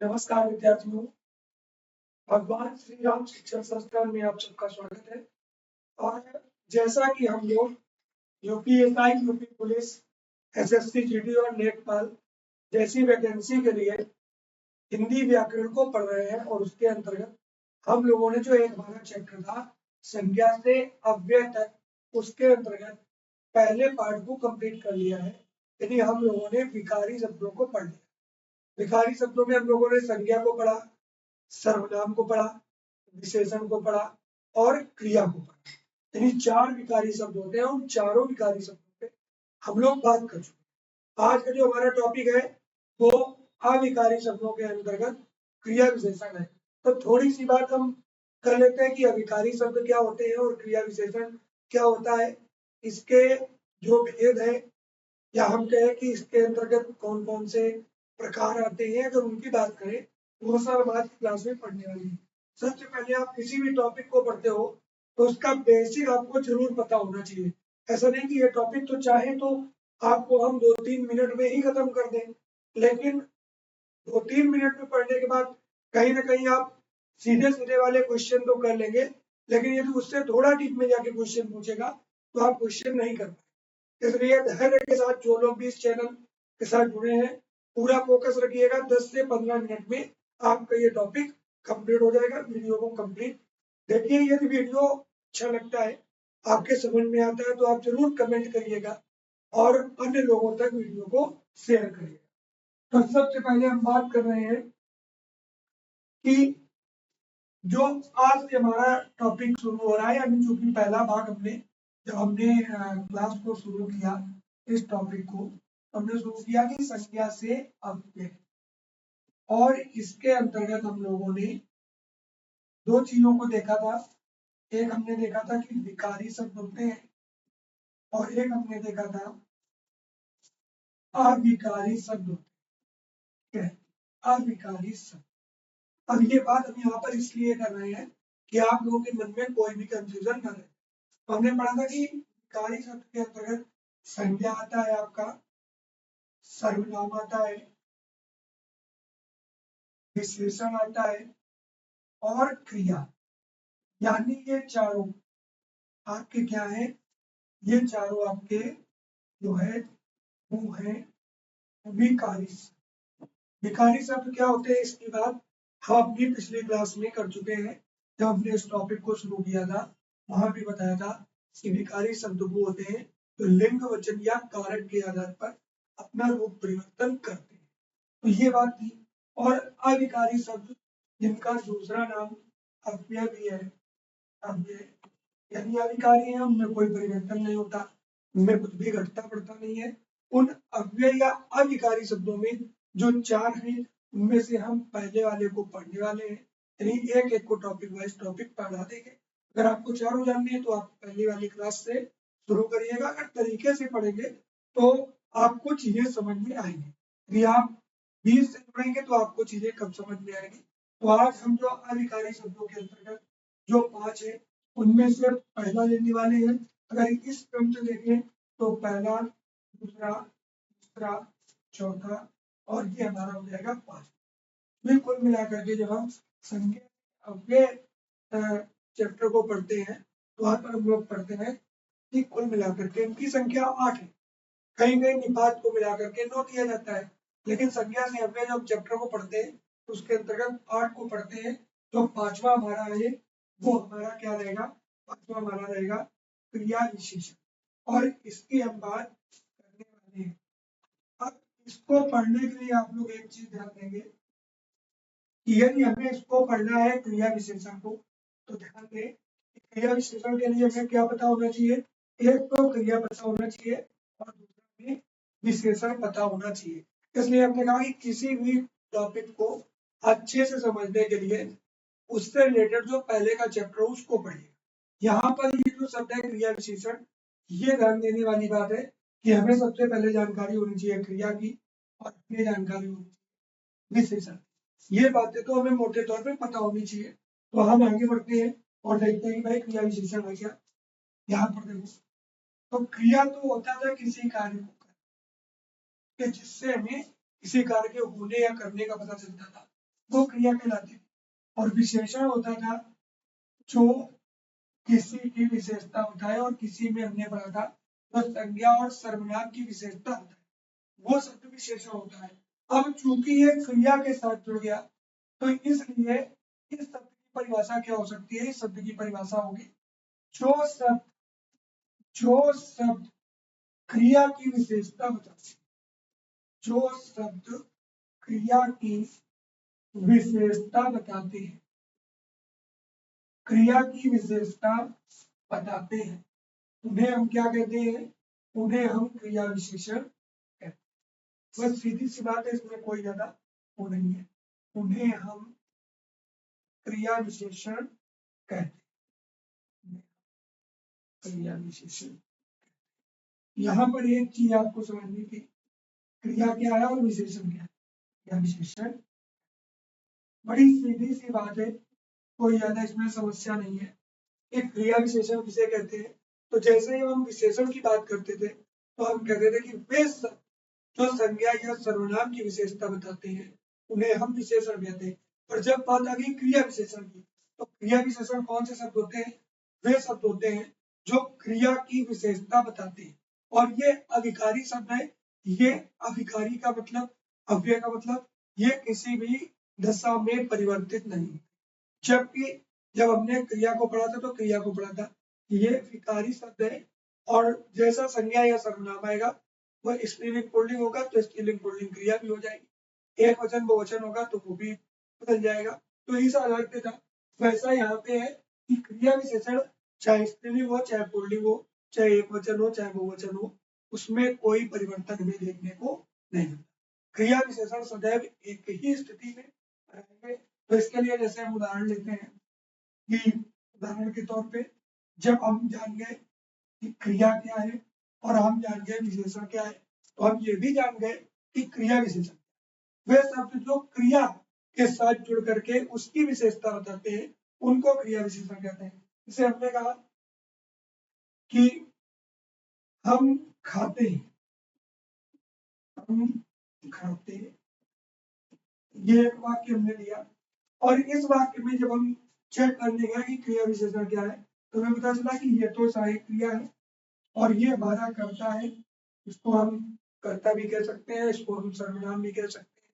नमस्कार विद्यार्थियों। भगवान श्री राम शिक्षण संस्थान में आप सबका स्वागत है। और जैसा कि हम लोग UPSI, UP police, SSC GD और नेटपाल जैसी वैकेंसी के लिए हिंदी व्याकरण को पढ़ रहे हैं और उसके अंतर्गत हम लोगों ने जो एक हमारा चैप्टर था संज्ञा से अव्यय तक, उसके अंतर्गत पहले पार्ट को कंप्लीट कर लिया है। यानी हम लोगों ने विकारी शब्दों को पढ़ लिया। विकारी शब्दों में हम लोगों ने संज्ञा को पढ़ा, सर्वनाम को पढ़ा, विशेषण को पढ़ा और क्रिया को पढ़ा। यानी 4 विकारी शब्द होते हैं। उन चारों विकारी शब्दों पे हम लोग बात कर चुके हैं। आज का जो हमारा टॉपिक है वो अविकारी शब्दों के अंतर्गत क्रिया विशेषण है। तो थोड़ी सी बात हम कर लेते हैं कि अविकारी शब्द क्या होते हैं और क्रिया विशेषण क्या होता है। इसके जो भेद है या हम कहें कि इसके अंतर्गत कौन कौन से प्रकार आते हैं, अगर उनकी बात करें वो सब हम आज क्लास में पढ़ने वाले हैं। सबसे पहले आप किसी भी टॉपिक को पढ़ते हो तो उसका बेसिक आपको जरूर पता होना चाहिए। ऐसा नहीं कि ये टॉपिक तो चाहे तो आपको हम 2-3 मिनट में ही खत्म कर दें, लेकिन 2-3 मिनट में पढ़ने के बाद कहीं ना कहीं आप सीधे सीधे वाले क्वेश्चन तो कर लेंगे, लेकिन यदि उससे थोड़ा डीप में जाके क्वेश्चन पूछेगा तो आप क्वेश्चन नहीं कर पाए। इसलिए धैर्य के साथ जो लोग भी इस चैनल के साथ जुड़े हैं पूरा फोकस रखिएगा। 10 से 15 मिनट में आपका ये टॉपिक कंप्लीट हो जाएगा। वीडियो को कंप्लीट देखिए। यदि वीडियो अच्छा लगता है, आपके समझ में आता है तो आप जरूर कमेंट करिएगा और अन्य लोगों तक वीडियो को शेयर करिएगा। तो सबसे पहले हम बात कर रहे हैं कि जो आज से हमारा टॉपिक शुरू हो रहा है, यानी जो कि पहला भाग जब हमने क्लास को शुरू किया, इस टॉपिक को हमने शुरू किया कि संज्ञा से अव्यय, और इसके अंतर्गत हम लोगों ने 2 चीजों को देखा था। एक हमने देखा था कि विकारी शब्द होते हैं और एक हमने देखा था अविकारी शब्द होते हैं। अविकारी शब्द। अब ये बात हम यहाँ पर इसलिए कर रहे हैं कि आप लोगों के मन में कोई भी कंफ्यूजन न रहे। तो हमने पढ़ा था कि विकारी शब्द के अंतर्गत संज्ञा आता है, आपका सर्वनाम आता है, विशेषण आता है और क्रिया। यानी ये चारों आपके क्या है, ये चारों आपके जो है वो है विकारी शब्द। विकारी शब्द क्या होते हैं इसकी बात हम अपनी पिछली क्लास में कर चुके हैं। जब हमने इस टॉपिक को शुरू किया था वहां भी बताया था कि विकारी शब्द वो होते हैं जो लिंग, वचन या कारक के आधार पर अपना रूप परिवर्तन करते हैं। तो ये बात थी। और अविकारी शब्द जिनका दूसरा नाम अव्यय भी है, अव्यय यानी अविकारी है, उनमें कोई परिवर्तन नहीं होता, उनमें कुछ भी घटता बढ़ता नहीं है। उन अव्यय या अविकारी शब्दों में जो 4 हैं उनमें से हम पहले वाले को पढ़ने वाले हैं। यानी एक एक को टॉपिक वाइज टॉपिक पढ़ा देंगे। अगर आपको चारों जानने हैं तो आप पहली वाली क्लास से शुरू करिएगा। अगर तरीके से पढ़ेंगे तो आपको चीजें समझ में आएंगी। यदि आप 20 से पढ़ेंगे तो आपको चीजें कब समझ में आएंगी। तो आज हम जो अविकारी शब्दों के अंतर्गत जो 5 है उनमें से पहला लेने वाले हैं। अगर इस क्रम से देखें तो पहला, दूसरा, तीसरा, चौथा और ये हमारा हो जाएगा 5। कुल मिलाकर के जब हम संज्ञा अव्यय चैप्टर को पढ़ते हैं तो वहां पर हम लोग पढ़ते हैं कि कुल मिलाकर के इनकी संख्या 8 है। कहीं कहीं निपात को मिलाकर के 9 दिया जाता है, लेकिन संज्ञा से अव्यय जब चैप्टर को पढ़ते हैं तो उसके अंतर्गत 8 को पढ़ते हैं। तो 5वां हमारा है वो हमारा क्या रहेगा, 5वां हमारा रहेगा क्रिया विशेषण। और इसकी हम बात करने वाले हैं। अब इसको पढ़ने के लिए आप लोग एक चीज ध्यान देंगे कि यदि हमें इसको पढ़ना है क्रिया विशेषण को, तो ध्यान दें क्रिया विशेषण के लिए हमें क्या पता होना चाहिए। एक तो क्रिया पता होना चाहिए और दूसरा में विशेषण पता होना चाहिए। इसलिए हमने कहा कि किसी भी टॉपिक को अच्छे से समझने के लिए उससे रिलेटेड जो पहले का चैप्टर हो उसको पढ़िए। यहाँ पर ये जो शब्द है क्रिया विशेषण, ये ध्यान देने वाली बात है कि हमें सबसे पहले जानकारी होनी चाहिए क्रिया की और फिर जानकारी होनी चाहिए विशेषण। ये बातें तो हमें मोटे तौर पे पता होनी चाहिए। तो हम आगे बढ़ते हैं और देखते हैं कि भाई क्रिया विशेषण है क्या। यहाँ पर देखो, तो क्रिया तो होता था किसी कार्य को करना, जिससे हमें किसी कार्य के होने या करने का पता चलता था। वो क्रिया कहलाती थी। और विशेषण होता था जो किसी की विशेषता होता है, और किसी में हमने पढ़ा था तो संज्ञा और सर्वनाम की विशेषता होता है, वो शब्द विशेषण होता है। अब चूंकि ये क्रिया के साथ जुड़ गया तो इसलिए इस शब्द की परिभाषा क्या हो सकती है? इस शब्द की परिभाषा होगी जो शब्द क्रिया की विशेषता बताते हैं, जो शब्द क्रिया की विशेषता बताते हैं, क्रिया की विशेषता बताते हैं, उन्हें हम क्या कहते हैं? उन्हें हम क्रिया विशेषण कहते हैं। बस सीधी सी बात है, इसमें कोई ज्यादा वो नहीं है। उन्हें हम क्रिया विशेषण कहते हैं, क्रिया विशेषण। यहाँ पर एक चीज आपको समझनी थी, क्रिया क्या है और विशेषण क्या है। क्रिया विशेषण बड़ी सीधी सी बात है, कोई ज्यादा इसमें समस्या नहीं है। एक क्रिया विशेषण किसे कहते हैं? तो जैसे ही हम विशेषण की बात करते थे तो हम कहते थे कि वे जो संज्ञा या सर्वनाम की विशेषता बताते हैं उन्हें हम विशेषण कहते हैं। और जब बात आ गई क्रिया विशेषण की, तो क्रिया विशेषण कौन से शब्द होते हैं? वे शब्द होते हैं जो क्रिया की विशेषता बताते हैं। और ये अविकारी शब्द है। ये अविकारी का मतलब, अव्यय का मतलब, ये किसी भी दशा में परिवर्तित नहीं। जबकि जब हमने क्रिया को पढ़ा था तो क्रिया को पढ़ा था, ये विकारी शब्द है। और जैसा संज्ञा या सर्वनाम आएगा वह स्त्रीलिंग पुल्लिंग होगा तो स्त्रीलिंग पुल्लिंग क्रिया भी हो जाएगी, एक वचन बहुवचन होगा तो वो भी बदल जाएगा। तो इस आधार पे था। वैसा यहाँ पे है कि क्रिया विशेषण चाहे स्त्रीलिंग हो चाहे पुल्लिंग हो, चाहे एक वचन हो चाहे बहुवचन हो, उसमें कोई परिवर्तन हमें देखने को नहीं मिलता। क्रिया विशेषण सदैव एक ही स्थिति में रहेंगे। तो इसके लिए जैसे हम उदाहरण लेते हैं कि उदाहरण के तौर पे जब हम जान गए कि क्रिया क्या है और हम जान गए विशेषण क्या है, तो हम ये भी जान गए कि क्रिया विशेषण वे शब्द जो क्रिया के साथ जुड़ करके उसकी विशेषता बताते हैं उनको क्रिया विशेषण कहते हैं। जैसे हमने कहा कि हम खाते हैं, हम खाते, ये एक वाक्य हमने लिया। और इस वाक्य में जब हम चेक करने गए कि क्रिया विशेषण क्या है तो हमें पता चला कि ये तो सहायक क्रिया है और ये हमारा कर्ता है। इसको हम कर्ता भी कह सकते हैं, इसको हम सर्वनाम भी कह सकते हैं,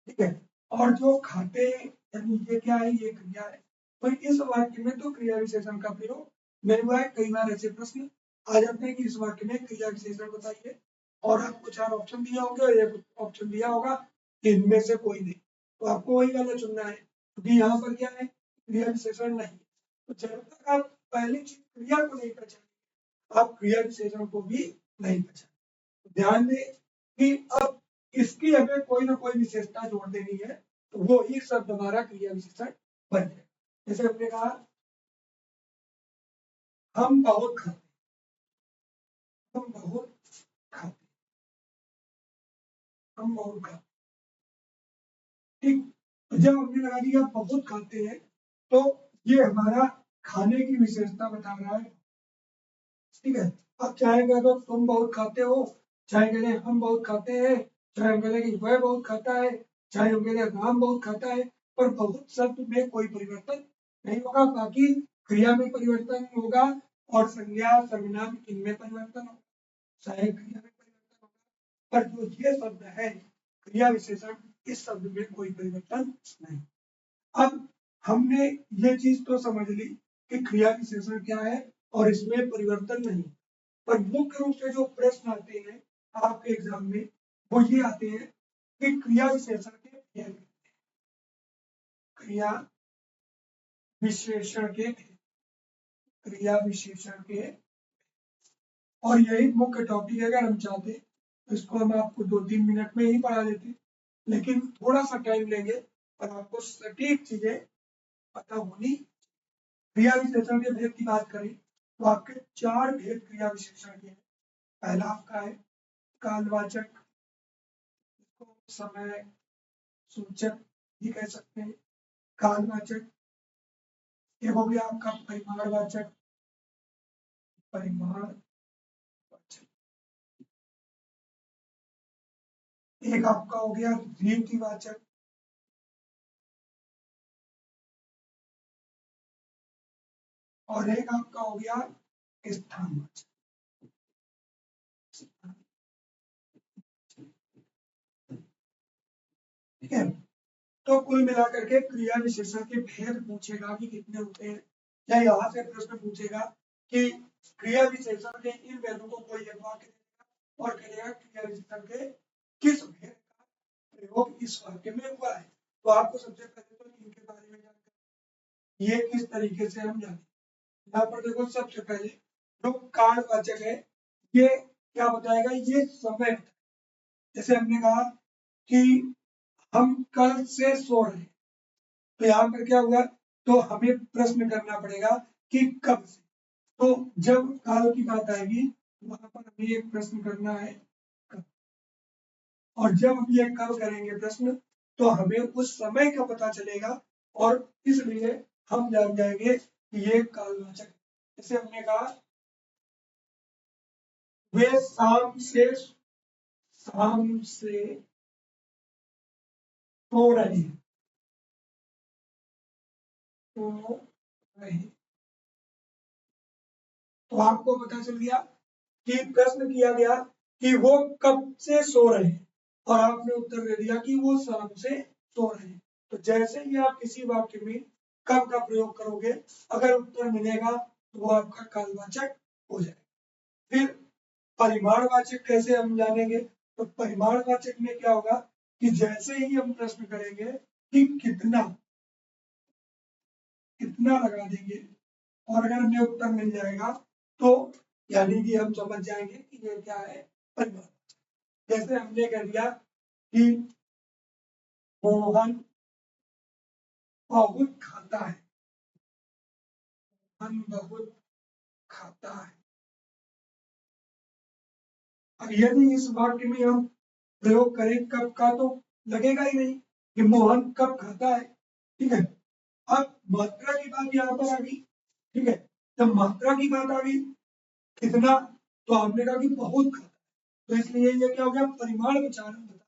ठीक है। और जो खाते यानी ये क्या है? ये क्रिया है। तो इस वाक्य में तो क्रिया विशेषण का प्रयोग नहीं हुआ है। कई बार ऐसे प्रश्न आ जाते हैं कि इस वाक्य में क्रिया विशेषण बताइए, और आपको 4 ऑप्शन दिया होगा और एक ऑप्शन दिया होगा कि इनमें से कोई नहीं, तो आपको वही वाला चुनना है, क्योंकि यहाँ पर क्या है? क्रिया विशेषण नहीं। तो जब तक आप पहली चीज क्रिया को नहीं पहचानेंगे आप क्रिया विशेषण को भी नहीं पहचान। ध्यान दें कि अब इसकी हमें कोई ना कोई विशेषता जोड़ देनी है तो वो ही शब्द हमारा क्रिया विशेषण बन जाए। जैसे हमने कहा हम बहुत खाते, हम बहुत खाते, हम बहुत खाते, ठीक। तो जब हमने लगा दिया बहुत खाते हैं तो ये हमारा खाने की विशेषता बता रहा है, ठीक है। अब चाहे कह दो तुम बहुत खाते हो, चाहे कह दे हम बहुत खाते हैं, चाहे हम कह कि वह बहुत खाता है, चाहे हम कह राम बहुत खाता है, पर बहुत शब्द में कोई परिवर्तन नहीं होगा। बाकी क्रिया में परिवर्तन होगा और संज्ञा सर्वनाम इनमें परिवर्तन होगा, चाहे क्रिया में परिवर्तन होगा, पर जो ये शब्द है क्रिया विशेषण, इस शब्द में कोई परिवर्तन नहीं। अब हमने ये चीज तो समझ ली कि क्रिया विशेषण क्या है और इसमें परिवर्तन नहीं। पर मुख्य रूप से जो प्रश्न आते हैं आपके एग्जाम में वो ये आते हैं कि क्रिया विशेषण के भेद, क्रिया विशेषण के भेद, क्रिया विशेषण के, और यही मुख्य टॉपिक है। अगर हम चाहते तो इसको हम आपको 2-3 मिनट में ही पढ़ा देते, लेकिन थोड़ा सा टाइम लेंगे और आपको सटीक चीजें पता होनी। क्रिया विशेषण के भेद की बात करें तो आपके 4 भेद क्रिया विशेषण के हैं। पहला आपका है कालवाचक, इसको समय सूचक भी कह सकते हैं। कालवाचक, एक हो गया आपका परिमाणवाचक, परिमाणवाचक, एक आपका हो गया रीतिवाचक, और एक आपका हो गया स्थानवाचक। ठीक है, तो कुल मिलाकर के क्रिया विशेषण के भेद पूछेगा कि कितने होते हैं, या यहाँ से प्रश्न पूछेगा कि क्रिया विशेषण के इन भेदों को कोई एक वाक्य देगा और कहेगा क्रिया विशेषण के किस भेद का प्रयोग इस वाक्य में हुआ है। तो आपको सबसे पहले तो इनके बारे में जानकारी, ये किस तरीके से हम जाने। यहाँ पर देखो सबसे पहले जो कालवाचक है ये क्या बताएगा, ये समय। जैसे हमने कहा कि हम कल से सो रहे हैं, तो यहाँ पर क्या हुआ, तो हमें प्रश्न करना पड़ेगा कि कब से। तो जब काल की बात आएगी वहां पर हमें एक प्रश्न करना है कब, और जब हम ये कब करेंगे प्रश्न तो हमें उस समय का पता चलेगा और इसलिए हम जान जाएंगे कि ये कालवाचक है। जैसे हमने कहा वे शाम से सो रहे हैं, सो रहे हैं। तो आपको पता चल गया कि प्रश्न किया गया कि वो कब से सो रहे हैं और आपने उत्तर दे दिया कि वो शाम से सो रहे हैं। तो जैसे ही आप किसी वाक्य में कब का प्रयोग करोगे, अगर उत्तर मिलेगा तो वो आपका कालवाचक हो जाएगा। फिर परिमाणवाचक कैसे हम जानेंगे, तो परिमाणवाचक में क्या होगा कि जैसे ही हम प्रश्न करेंगे कि कितना कितना लगा देंगे और अगर हमें उत्तर मिल जाएगा तो यानी कि हम समझ जाएंगे कि ये क्या है, परिमाण। जैसे हमने कह दिया कि मोहन बहुत खाता है, मोहन बहुत खाता है। अब यदि इस वाक्य में हम प्रयोग करें कब का तो लगेगा ही नहीं कि मोहन कब खाता है। ठीक है, अब मात्रा की बात यहाँ पर आ गई। ठीक है, जब मात्रा की बात आ गई कितना, तो हमने कहा कि बहुत खाता है, तो इसलिए ये क्या हो गया, परिमाण विचारण बता।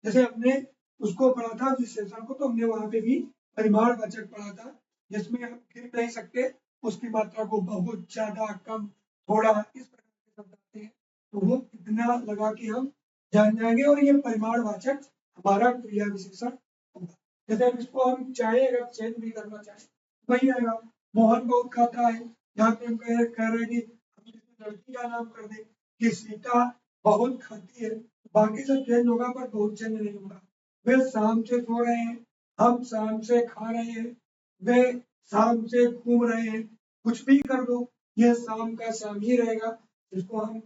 जैसे हमने उसको पढ़ा था विशेषण को, तो हमने वहां पे भी परिमाणवाचक पढ़ा था जिसमें हम गिन नहीं सकते उसकी मात्रा को, बहुत ज्यादा कम थोड़ा इस प्रकार के शब्द आते हैं, तो वो कितना लगा के हम जान जाएंगे और ये परिमाणवाचक हमारा क्रिया विशेषण होगा। जैसे इसको हम चाहे अगर चेंज भी करना चाहे वही आएगा, मोहन बहुत खाता है, यहाँ पे हम कह रहे हैं कि हम किसी लड़की का नाम कर दें कि सीता बहुत खाती है, बाकी सब चेंज होगा पर बहुत चेंज नहीं होगा। वे शाम से सो रहे हैं, हम शाम से खा रहे हैं, वे शाम से घूम रहे हैं, कुछ भी कर दो यह शाम का शाम ही रहेगा। इसको हम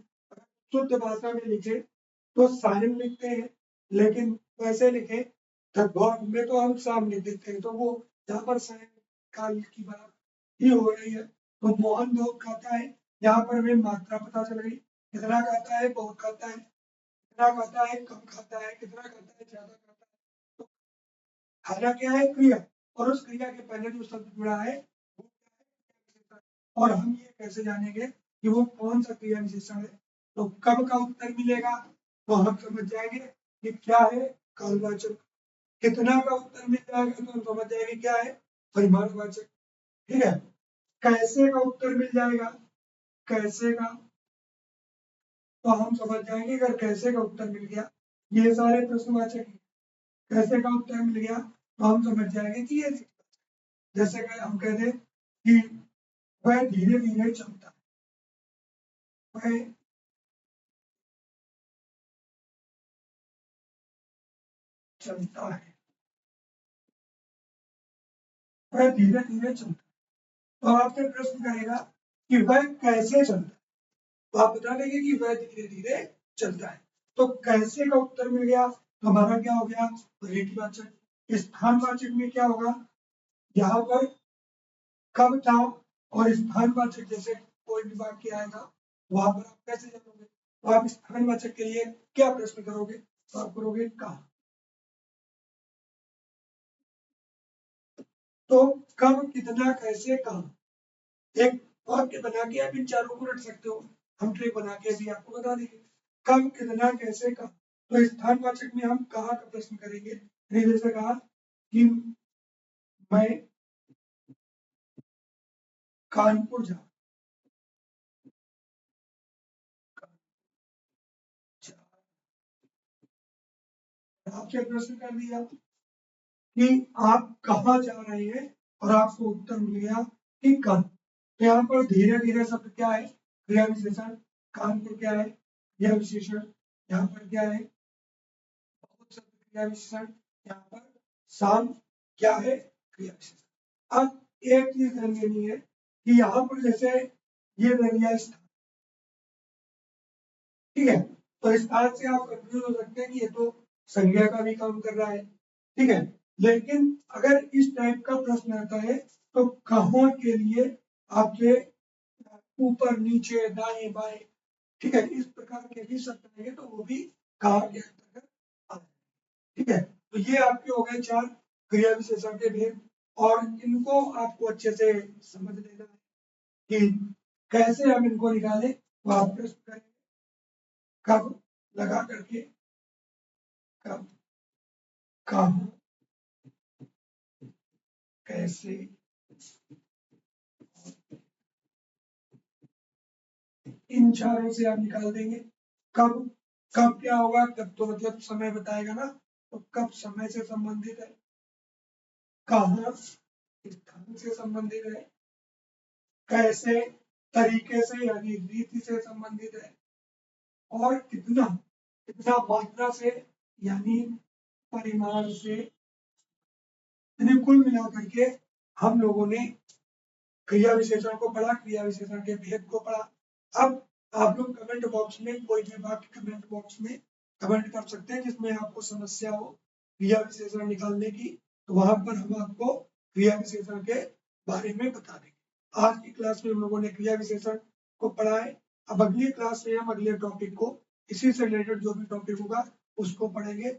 शुद्ध भाषा में लिखे तो सायं लिखते हैं, लेकिन वैसे लिखे तद्भव में तो हम शाम लिख देते हैं, तो वो यहाँ पर सायं काल की बात ही हो रही है। तो मोहन बहुत खाता है, यहाँ पर हमें मात्रा पता चल गई, कितना खाता है, बहुत खाता है, कितना खाता है, कम खाता है, कितना खाता है, ज्यादा खाता है। तो खाना क्या है, क्रिया, और उस क्रिया के पहले जो शब्द जुड़ा है वो क्या है, और हम ये कैसे जानेंगे कि वो कौन सा क्रिया विशेषण है। तो कब का उत्तर मिलेगा तो हम समझ जाएंगे कि क्या है, कालवाचक। कितना का उत्तर मिल जाएगा तो हम समझ जाएंगे क्या है, परिमाणवाचक। ठीक है, कैसे का उत्तर मिल जाएगा, कैसे का, तो हम समझ जाएंगे अगर कैसे का उत्तर मिल गया, ये सारे प्रश्नवाचक हैं, कैसे का उत्तर मिल गया तो हम समझ जाएंगे कि ये, जैसे कि हम कहते हैं कि वह धीरे धीरे चलता है, वह चलता है, वह धीरे धीरे चलता है। तो आपसे प्रश्न करेगा कि वह कैसे चलता है, तो आप बता देंगे कि वह धीरे धीरे चलता है। तो कैसे का उत्तर मिल गया तो हमारा क्या हो गया, रीतिवाचक। स्थानवाचक में क्या होगा, यहाँ पर कब था और स्थानवाचक जैसे कोई भी वाक्य आएगा वहां पर आप कैसे जानोगे, तो आप स्थानवाचक के लिए क्या प्रश्न करोगे, तो आप करोगे कहाँ। तो कब, कितना, कैसे, कहाँ, एक वाक्य बना के आप इन चारों को रख सकते हो, हम ट्री बना के भी आपको बता देंगे। कब, कितना, कैसे, कहाँ। तो स्थानवाचक में हम कहाँ का प्रश्न करेंगे, जैसे कहा कि मैं कानपुर जा, आपसे प्रश्न कर दिया कि आप कहाँ जा रहे हैं और आपको उत्तर मिल गया कि कल। तो यहाँ पर धीरे धीरे शब्द क्या है, क्रिया विशेषण। कानपुर क्या है, क्रिया विशेषण। यहाँ पर क्या है, बहुत शब्द क्रिया विशेषण। यहाँ पर शाम क्या है, क्रिया विशेषण। अब एक चीज ध्यान देनी है कि यहाँ पर जैसे ये ले लिया स्थान, ठीक है, तो स्थान से आप कंफ्यूज हो सकते हैं कि ये तो संज्ञा का भी काम कर रहा है, ठीक है। लेकिन अगर इस टाइप का प्रश्न आता है तो कहाँ के लिए आपसे ऊपर नीचे दाएं बाएं, ठीक है, इस प्रकार के भी शब्द आएंगे तो वो भी कहाँ के अंतर्गत आते हैं, ठीक है। तो ये आपके हो गए 4 क्रिया विशेषण के भेद, और इनको आपको अच्छे से समझ लेना है कि कैसे हम इनको निकालें। तो आप प्रश्न करें कब लगा करके, कब, कहाँ, कैसे, इन चारों से आप निकाल देंगे। कब, कब क्या होगा, कब तो मतलब समय बताएगा ना, तो कब समय से संबंधित है, कहाँ स्थान से संबंधित है, कैसे तरीके से यानी रीति से संबंधित है, और कितना, कितना मात्रा से यानी परिमाण से। यानी कुल मिलाकर के हम लोगों ने क्रिया विशेषण को पढ़ा, क्रिया विशेषण के भेद को पढ़ा। अब आप लोग कमेंट बॉक्स में कोई भी वाक्य कमेंट बॉक्स में कमेंट कर सकते हैं जिसमें आपको समस्या हो क्रिया विशेषण निकालने की, तो वहां पर हम आपको क्रिया विशेषण के बारे में बता देंगे। आज की क्लास में हम लोगों ने क्रिया विशेषण को पढ़ा है। अब अगली क्लास में हम अगले टॉपिक को, इसी से रिलेटेड जो भी टॉपिक होगा उसको पढ़ेंगे।